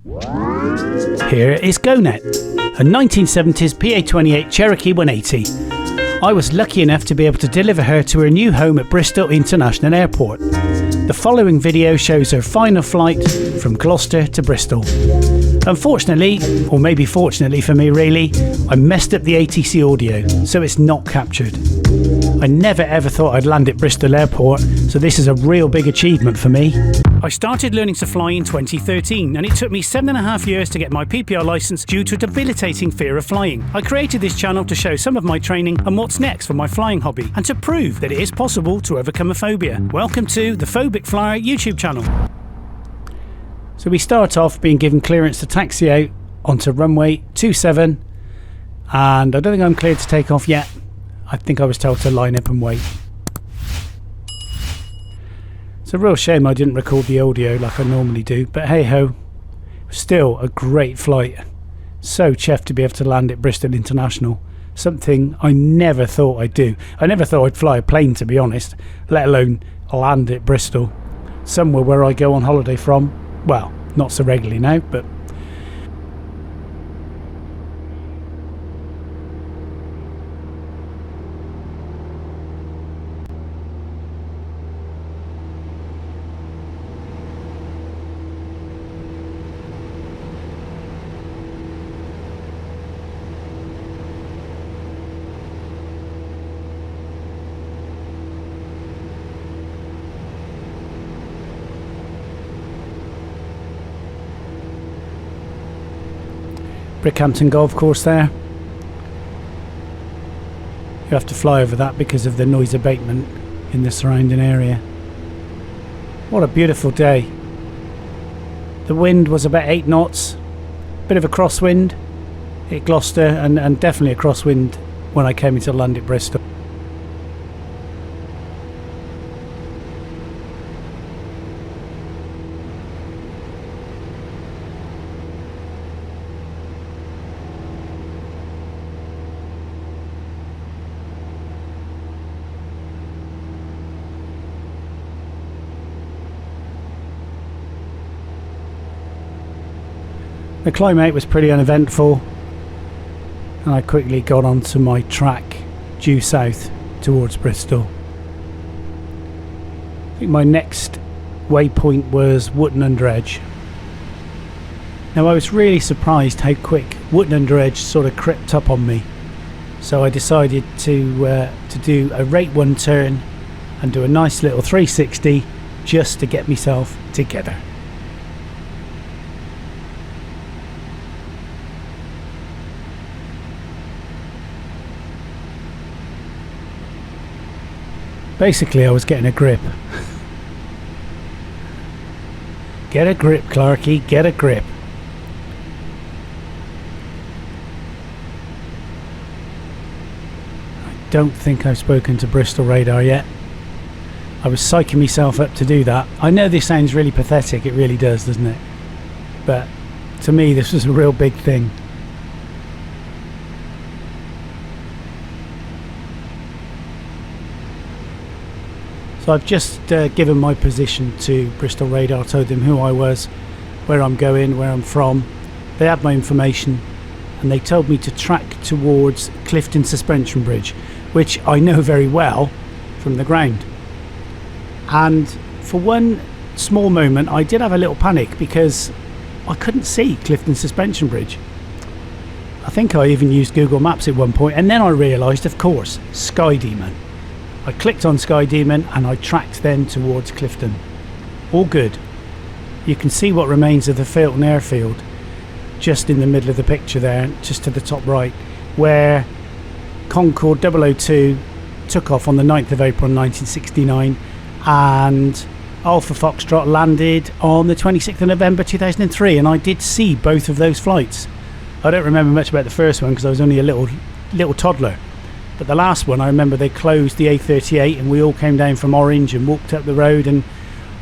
Here is G-ONET, a 1970s PA28 Cherokee 180. I was lucky enough to be able to deliver her to her new home at Bristol International Airport. The following video shows her final flight from Gloucester to Bristol. Unfortunately, or maybe fortunately for me really, I messed up the ATC audio, so it's not captured. I never ever thought I'd land at Bristol Airport, so this is a real big achievement for me. I started learning to fly in 2013, and it took me 7.5 years to get my PPR licence due to a debilitating fear of flying. I created this channel to show some of my training and what's next for my flying hobby, and to prove that it is possible to overcome a phobia. Welcome to the Phobic Flyer YouTube channel. So we start off being given clearance to taxi out onto runway 27, and I don't think I'm cleared to take off yet. I think I was told to line up and wait. It's a real shame I didn't record the audio like I normally do, but hey ho, still a great flight. So chuffed to be able to land at Bristol International, something I never thought I'd do. I never thought I'd fly a plane, to be honest, let alone land at Bristol, somewhere where I go on holiday from. Well, not so regularly now, but Brickhampton Golf Course there. You have to fly over that because of the noise abatement in the surrounding area. What a beautiful day. The wind was about 8 knots, bit of a crosswind at Gloucester, and definitely a crosswind when I came into land at Bristol. The climb out was pretty uneventful, and I quickly got onto my track due south towards Bristol. I think my next waypoint was Wootton Under Edge. Now I was really surprised how quick Wootton Under Edge sort of crept up on me, so I decided to do a rate 1 turn and do a nice little 360 just to get myself together. Basically, I was getting a grip. Get a grip, Clarky, get a grip. I don't think I've spoken to Bristol Radar yet. I was psyching myself up to do that. I know this sounds really pathetic, it really does, doesn't it? But to me, this was a real big thing. So I've just given my position to Bristol Radar, told them who I was, where I'm going, where I'm from. They had my information, and they told me to track towards Clifton Suspension Bridge, which I know very well from the ground. And for one small moment I did have a little panic because I couldn't see Clifton Suspension Bridge. I think I even used Google Maps at one point, and then I realised, of course, Sky Demon. I clicked on Sky Demon and I tracked then towards Clifton. All good. You can see what remains of the Filton airfield just in the middle of the picture there, just to the top right, where Concorde 002 took off on the 9th of April 1969 and Alpha Foxtrot landed on the 26th of November 2003, and I did see both of those flights. I don't remember much about the first one because I was only a little toddler. But the last one, I remember they closed the A38 and we all came down from Orange and walked up the road and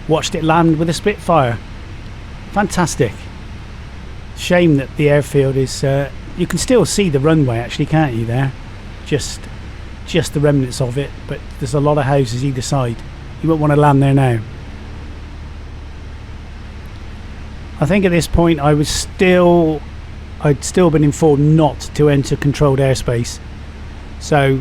watched it land with a Spitfire. Fantastic. Shame that the airfield is... you can still see the runway actually, can't you, there? Just the remnants of it, but there's a lot of houses either side. You won't want to land there now. I think at this point I'd still been informed not to enter controlled airspace, so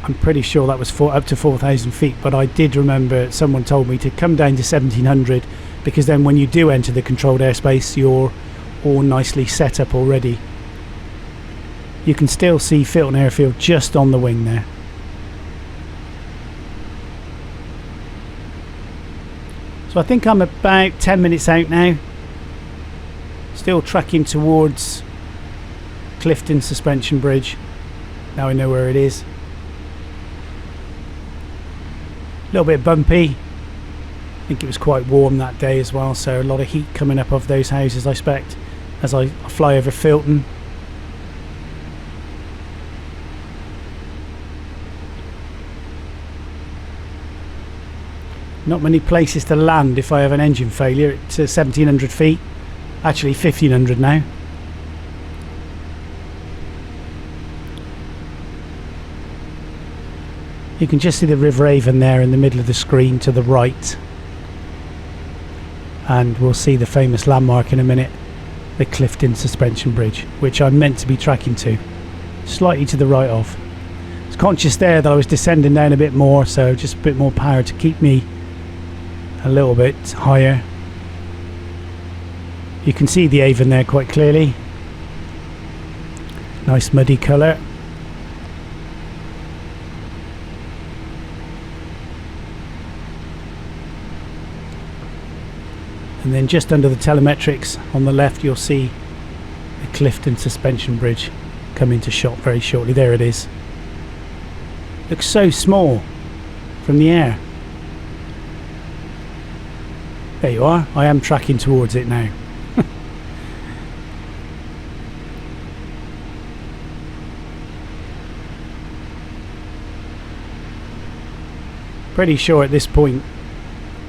I'm pretty sure that was up to 4,000 feet, but I did remember someone told me to come down to 1,700, because then when you do enter the controlled airspace you're all nicely set up already. You can still see Filton Airfield just on the wing there. So I think I'm about 10 minutes out now, still tracking towards Clifton Suspension Bridge. Now I know where it is. A little bit bumpy. I think it was quite warm that day as well, so a lot of heat coming up off those houses I expect as I fly over Filton. Not many places to land if I have an engine failure at 1,700 feet. Actually 1,500 now. You can just see the River Avon there in the middle of the screen to the right. And we'll see the famous landmark in a minute, the Clifton Suspension Bridge, which I'm meant to be tracking to, slightly to the right of. I was conscious there that I was descending down a bit more, so just a bit more power to keep me a little bit higher. You can see the Avon there quite clearly. Nice muddy colour. And then just under the telemetrics on the left you'll see the Clifton Suspension Bridge come into shot very shortly. There it is. Looks so small from the air. There you are. I am tracking towards it now. Pretty sure at this point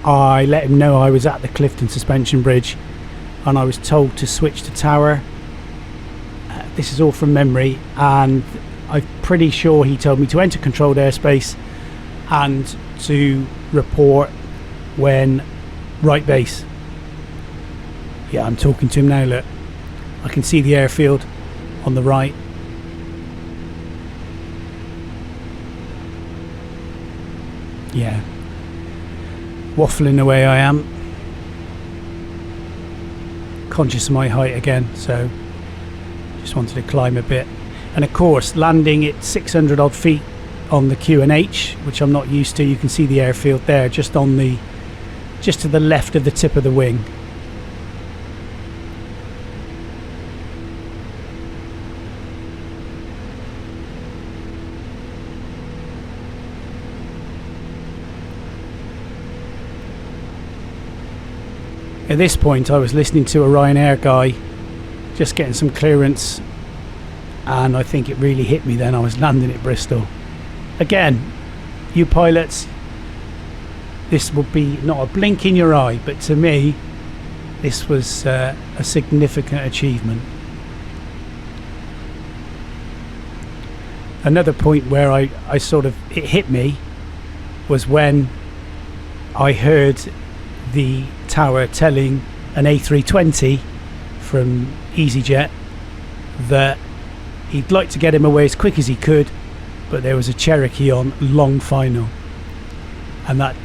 I let him know I was at the Clifton Suspension Bridge and I was told to switch to tower. This is all from memory, and I'm pretty sure he told me to enter controlled airspace and to report when right base. Yeah, I'm talking to him now, look. I can see the airfield on the right. Yeah. Waffling away I am. Conscious of my height again, so just wanted to climb a bit. And of course, landing at 600 odd feet on the Q&H, which I'm not used to. You can see the airfield there, just to the left of the tip of the wing. At this point I was listening to a Ryanair guy, just getting some clearance, and I think it really hit me then. I was landing at Bristol. Again, you pilots, this would be not a blink in your eye, but to me this was a significant achievement. Another point where it hit me was when I heard the tower telling an A320 from EasyJet that he'd like to get him away as quick as he could, but there was a Cherokee on long final, and that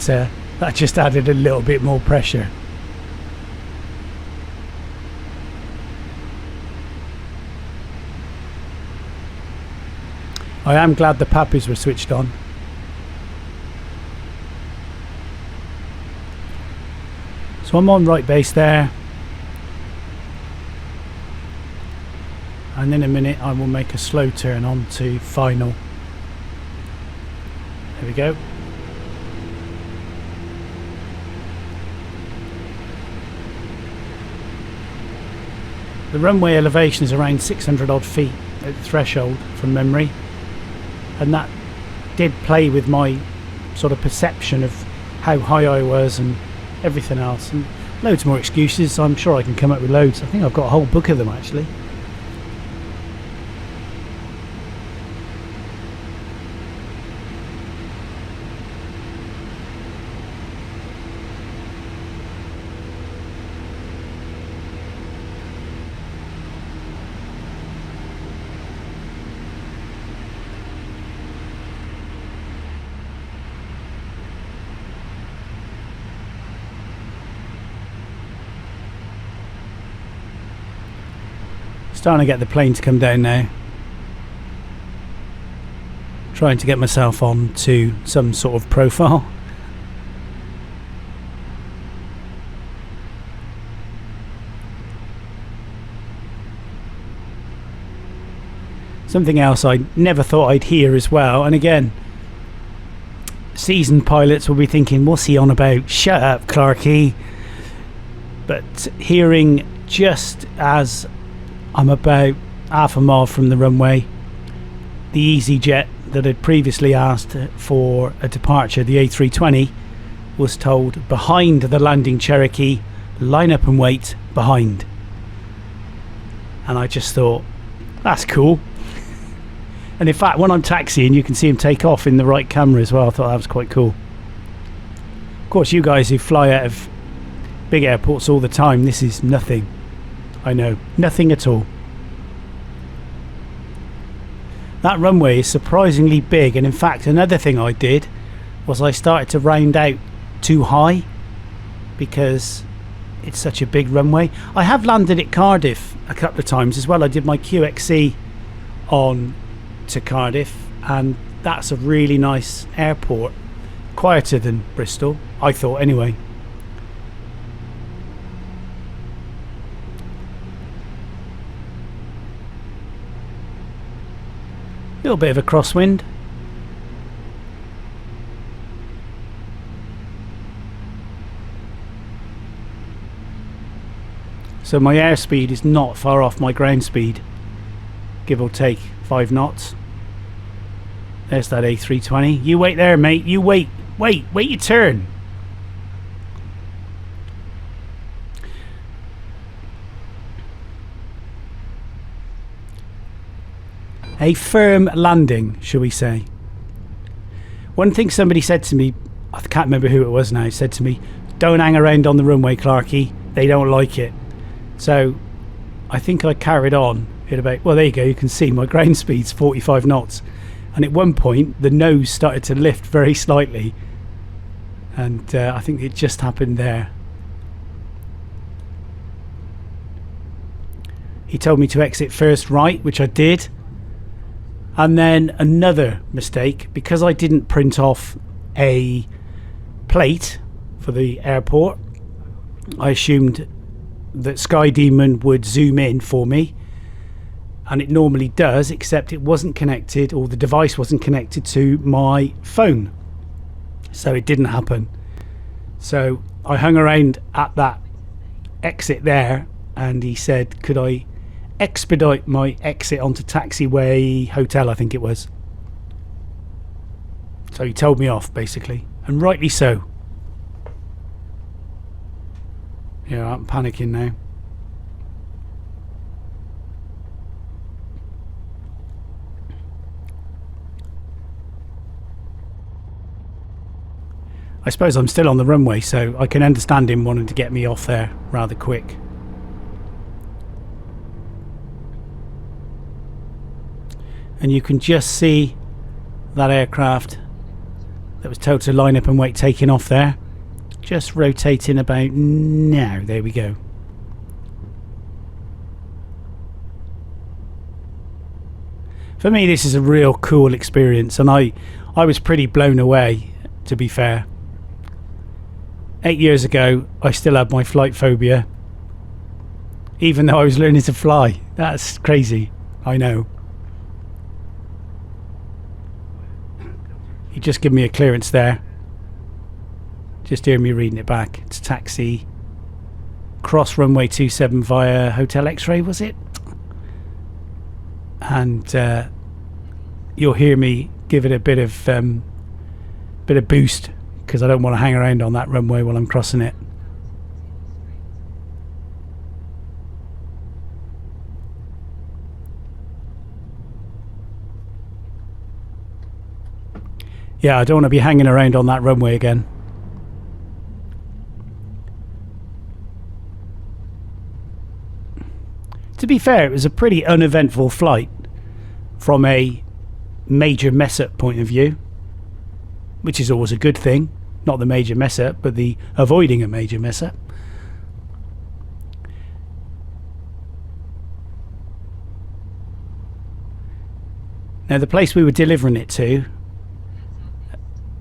just added a little bit more pressure. I am glad the Pappies were switched on. So I'm on right base there, and in a minute I will make a slow turn on to final. There we go. The runway elevation is around 600 odd feet at the threshold from memory, and that did play with my sort of perception of how high I was and everything else, and loads more excuses. I'm sure I can come up with loads. I think I've got a whole book of them actually. Starting to get the plane to come down now. Trying to get myself on to some sort of profile. Something else I never thought I'd hear as well, and again, seasoned pilots will be thinking, what's he on about? Shut up, Clarky. But hearing just as I'm about half a mile from the runway, the EasyJet that had previously asked for a departure, the A320, was told behind the landing Cherokee, line up and wait behind. And I just thought, that's cool. And in fact, when I'm taxiing, you can see him take off in the right camera as well. I thought that was quite cool. Of course, you guys who fly out of big airports all the time, this is nothing. I know, nothing at all. That runway is surprisingly big, and in fact, another thing I did was I started to round out too high because it's such a big runway. I have landed at Cardiff a couple of times as well. I did my QXC on to Cardiff, and that's a really nice airport, quieter than Bristol, I thought anyway. A little bit of a crosswind. So my airspeed is not far off my ground speed, give or take 5 knots. There's that A320. You wait there, mate. You wait your turn. A firm landing, shall we say. One thing somebody said to me, I can't remember who it was now, said to me, don't hang around on the runway, Clarky, they don't like it. So I think I carried on at about, well, there you go, you can see my ground speed's 45 knots, and at one point the nose started to lift very slightly, and I think it just happened there. He told me to exit first right, which I did. And then another mistake, because I didn't print off a plate for the airport, I assumed that Sky Demon would zoom in for me, and it normally does, except it wasn't connected, or the device wasn't connected to my phone, so it didn't happen. So I hung around at that exit there, and he said, could I expedite my exit onto Taxiway Hotel, I think it was. So he told me off, basically, and rightly so. Yeah, I'm panicking now. I suppose I'm still on the runway, so I can understand him wanting to get me off there rather quick. And you can just see that aircraft that was told to line up and wait taking off there, just rotating about now. There we go. For me, this is a real cool experience, and I was pretty blown away, to be fair. 8 years ago, I still had my flight phobia, even though I was learning to fly. That's crazy, I know. You just give me a clearance there. Just hear me reading it back. It's taxi. Cross runway 27 via Hotel X-Ray, was it? And you'll hear me give it a bit of boost, because I don't want to hang around on that runway while I'm crossing it. Yeah, I don't want to be hanging around on that runway again. To be fair, it was a pretty uneventful flight from a major mess-up point of view, which is always a good thing. Not the major mess-up, but the avoiding a major mess-up. Now the place we were delivering it to,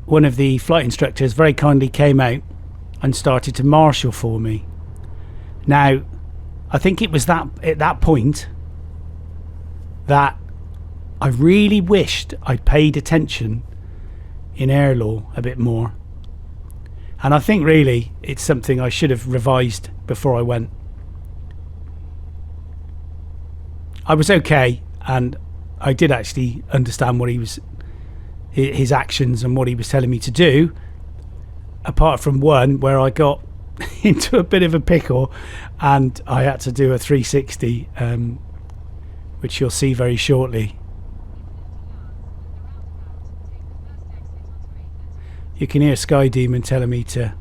one of the flight instructors very kindly came out and started to marshal for me. Now I think it was that at that point that I really wished I'd paid attention in air law a bit more, and I think really it's something I should have revised before I went. I was okay, and I did actually understand what his actions and what he was telling me to do, apart from one where I got into a bit of a pickle and I had to do a 360, which you'll see very shortly. You can hear Sky Demon telling me to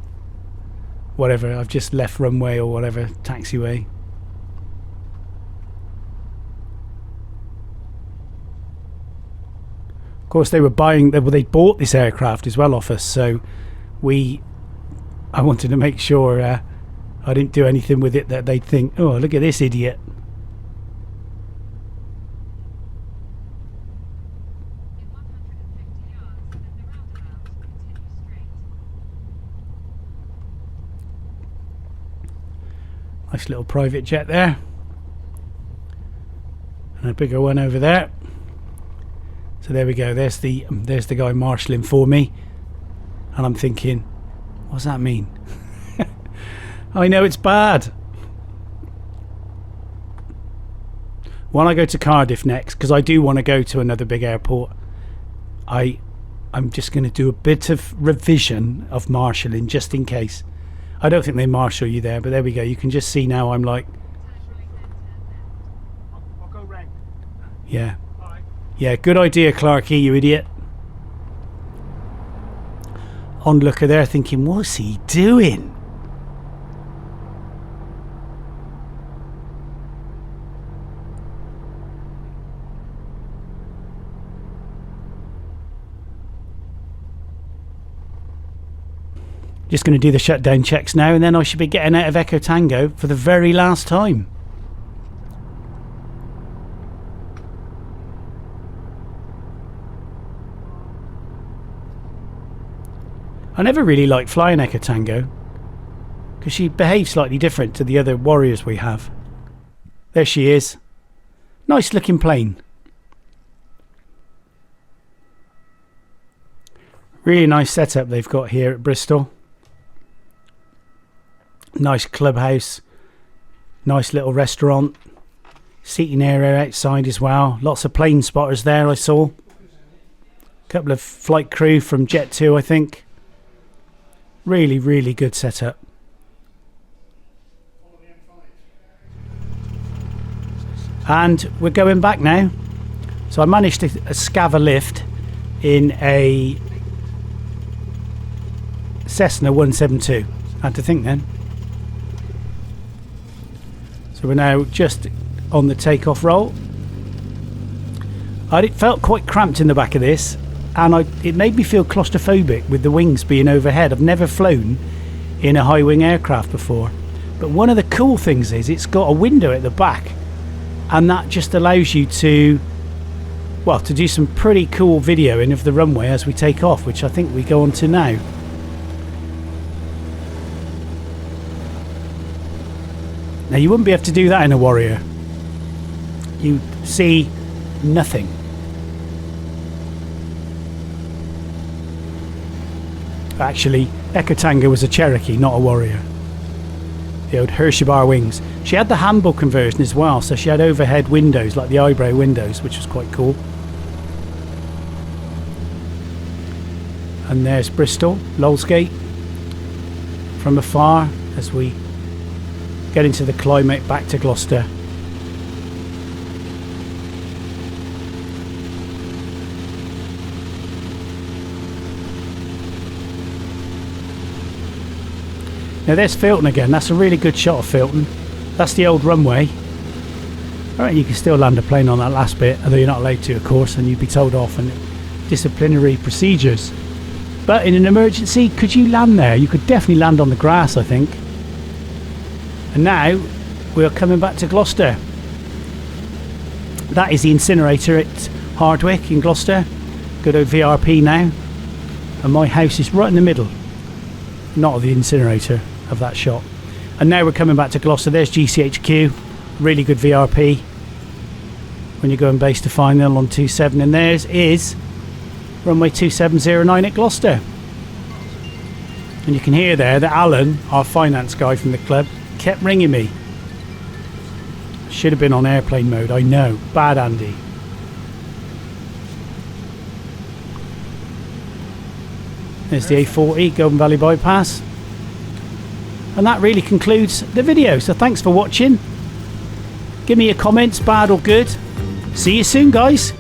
whatever, I've just left runway or whatever, taxiway. Of course they bought this aircraft as well off us, so I wanted to make sure I didn't do anything with it that they'd think, oh, look at this idiot. Nice little private jet there, and a bigger one over there. So there we go, there's the guy marshalling for me, and I'm thinking, what does that mean? I know it's bad. When I go to Cardiff next, because I do want to go to another big airport, I'm just going to do a bit of revision of marshalling just in case. I don't think they marshal you there, but there we go. You can just see now I'm like, I'll go red. Yeah. Yeah, good idea, Clarky, you idiot. Onlooker there thinking, what's he doing? Just going to do the shutdown checks now, and then I should be getting out of Echo Tango for the very last time. I never really liked flying Echo Tango because she behaves slightly different to the other warriors we have. There she is. Nice looking plane. Really nice setup they've got here at Bristol. Nice clubhouse. Nice little restaurant. Seating area outside as well. Lots of plane spotters there I saw. A couple of flight crew from Jet 2 I think. Really, really good setup. And we're going back now. So I managed to scav a lift in a Cessna 172. I had to think then. So we're now just on the takeoff roll. It felt quite cramped in the back of this, and it made me feel claustrophobic with the wings being overhead. I've never flown in a high wing aircraft before, but one of the cool things is it's got a window at the back, and that just allows you to do some pretty cool videoing of the runway as we take off, which I think we go on to now. Now you wouldn't be able to do that in a Warrior. You see nothing. Actually, Echo Tango was a Cherokee, not a Warrior. The old Hersheybar wings. She had the Hamble conversion as well, so she had overhead windows, like the eyebrow windows, which was quite cool. And there's Bristol, Lolsgate, from afar as we get into the climate back to Gloucester. Now there's Filton again. That's a really good shot of Filton. That's the old runway. Alright, you can still land a plane on that last bit, although you're not allowed to, of course, and you'd be told off and disciplinary procedures. But in an emergency, could you land there? You could definitely land on the grass, I think. And now we're coming back to Gloucester. That is the incinerator at Hardwick in Gloucester. Good old VRP now. And my house is right in the middle. Not of the incinerator of that shot. And now we're coming back to Gloucester. There's GCHQ. Really good VRP. When you're going base to final on 27. And theirs is runway 2709 at Gloucester. And you can hear there that Alan, our finance guy from the club, kept ringing me. Should have been on airplane mode, I know. Bad Andy. There's the A40 Golden Valley Bypass. And that really concludes the video. So thanks for watching. Give me your comments, bad or good. See you soon, guys.